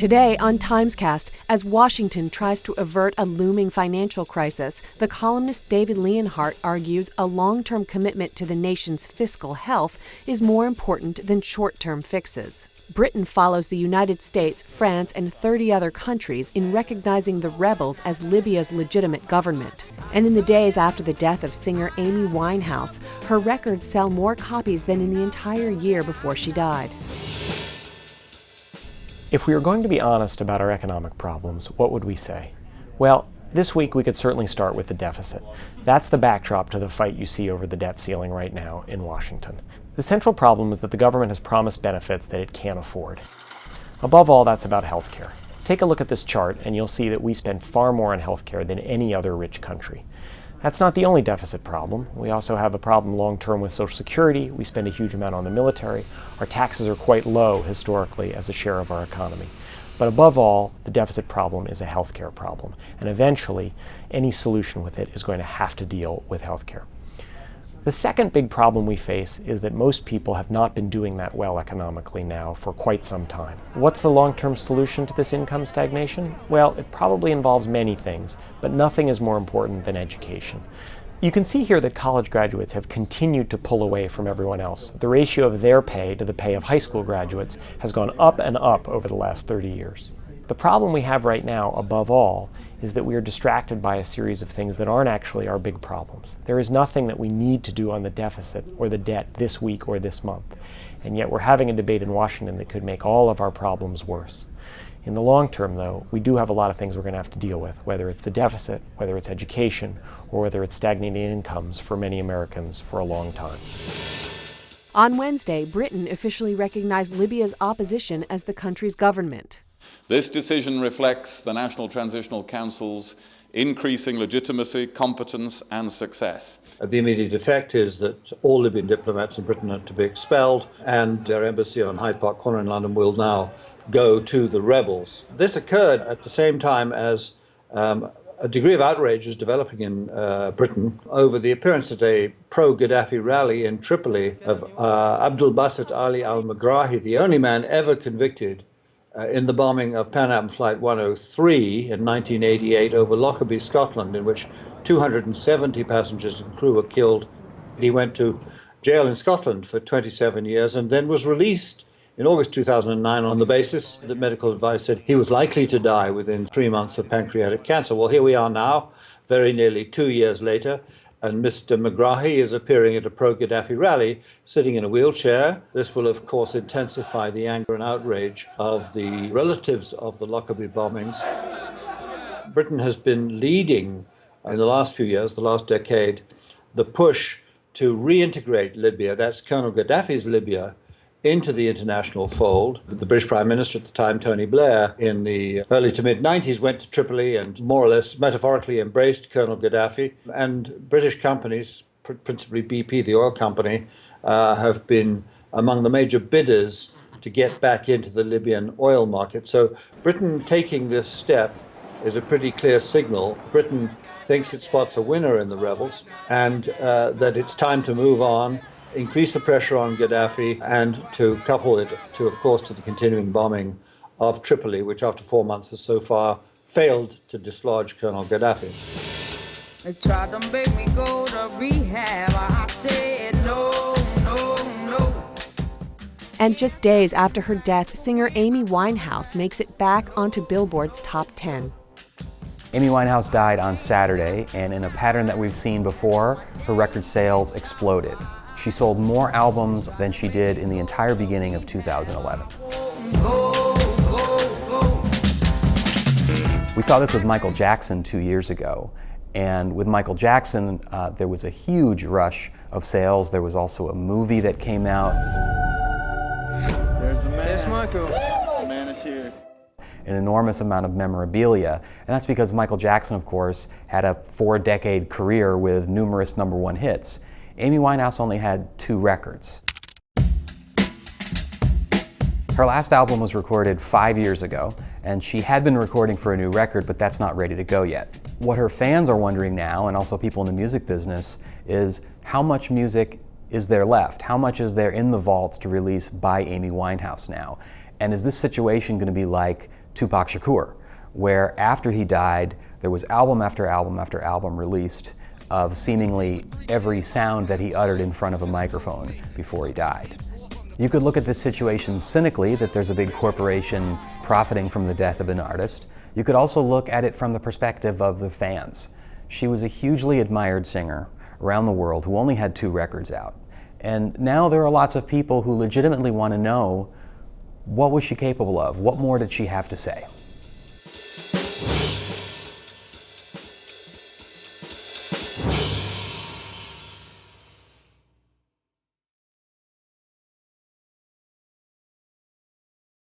Today on TimesCast, as Washington tries to avert a looming financial crisis, the columnist David Leonhardt argues a long-term commitment to the nation's fiscal health is more important than short-term fixes. Britain follows the United States, France, and 30 other countries in recognizing the rebels as Libya's legitimate government. And in the days after the death of singer Amy Winehouse, her records sell more copies than in the entire year before she died. If we were going to be honest about our economic problems, what would we say? Well, this week we could certainly start with the deficit. That's the backdrop to the fight you see over the debt ceiling right now in Washington. The central problem is that the government has promised benefits that it can't afford. Above all, that's about healthcare. Take a look at this chart and you'll see that we spend far more on healthcare than any other rich country. That's not the only deficit problem. We also have a problem long-term with Social Security. We spend a huge amount on the military. Our taxes are quite low historically as a share of our economy. But above all, the deficit problem is a healthcare problem. And eventually, any solution with it is going to have to deal with healthcare. The second big problem we face is that most people have not been doing that well economically now for quite some time. What's the long-term solution to this income stagnation? Well, it probably involves many things, but nothing is more important than education. You can see here that college graduates have continued to pull away from everyone else. The ratio of their pay to the pay of high school graduates has gone up and up over the last 30 years. The problem we have right now, above all, is that we are distracted by a series of things that aren't actually our big problems. There is nothing that we need to do on the deficit or the debt this week or this month, and yet we're having a debate in Washington that could make all of our problems worse. In the long term, though, we do have a lot of things we're going to have to deal with, whether it's the deficit, whether it's education, or whether it's stagnating incomes for many Americans for a long time. On Wednesday, Britain officially recognized Libya's opposition as the country's government. This decision reflects the National Transitional Council's increasing legitimacy, competence and success. The immediate effect is that all Libyan diplomats in Britain are to be expelled, and their embassy on Hyde Park Corner in London will now go to the rebels. This occurred at the same time as a degree of outrage is developing in Britain over the appearance at a pro-Gaddafi rally in Tripoli of Abdul Basit Ali al-Megrahi, the only man ever convicted in the bombing of Pan Am Flight 103 in 1988 over Lockerbie, Scotland, in which 270 passengers and crew were killed. He went to jail in Scotland for 27 years and then was released in August 2009 on the basis that medical advice said he was likely to die within 3 months of pancreatic cancer. Well, here we are now, very nearly 2 years later, and Mr. Megrahi is appearing at a pro-Gaddafi rally, sitting in a wheelchair. This will, of course, intensify the anger and outrage of the relatives of the Lockerbie bombings. Britain has been leading in the last few years, the last decade, the push to reintegrate Libya, that's Colonel Gaddafi's Libya, into the international fold. The British Prime Minister at the time, Tony Blair, in the early to mid-90s went to Tripoli and more or less metaphorically embraced Colonel Gaddafi. And British companies, principally BP, the oil company, have been among the major bidders to get back into the Libyan oil market. So Britain taking this step is a pretty clear signal. Britain thinks it spots a winner in the rebels and that it's time to move on, increase the pressure on Gaddafi, and to couple it to, of course, to the continuing bombing of Tripoli, which after 4 months has so far failed to dislodge Colonel Gaddafi. They tried to make me go to rehab. I said no, no, no. And just days after her death, singer Amy Winehouse makes it back onto Billboard's top 10. Amy Winehouse died on Saturday, and in a pattern that we've seen before, her record sales exploded. She sold more albums than she did in the entire beginning of 2011. We saw this with Michael Jackson 2 years ago. And with Michael Jackson, there was a huge rush of sales. There was also a movie that came out. There's the man. There's Michael. The man is here. An enormous amount of memorabilia. And that's because Michael Jackson, of course, had a 4-decade career with numerous #1 hits. Amy Winehouse only had 2 records. Her last album was recorded 5 years ago, and she had been recording for a new record, but that's not ready to go yet. What her fans are wondering now, and also people in the music business, is how much music is there left? How much is there in the vaults to release by Amy Winehouse now? And is this situation going to be like Tupac Shakur, where after he died, there was album after album after album released of seemingly every sound that he uttered in front of a microphone before he died. You could look at this situation cynically, that there's a big corporation profiting from the death of an artist. You could also look at it from the perspective of the fans. She was a hugely admired singer around the world who only had 2 records out. And now there are lots of people who legitimately want to know, what was she capable of? What more did she have to say?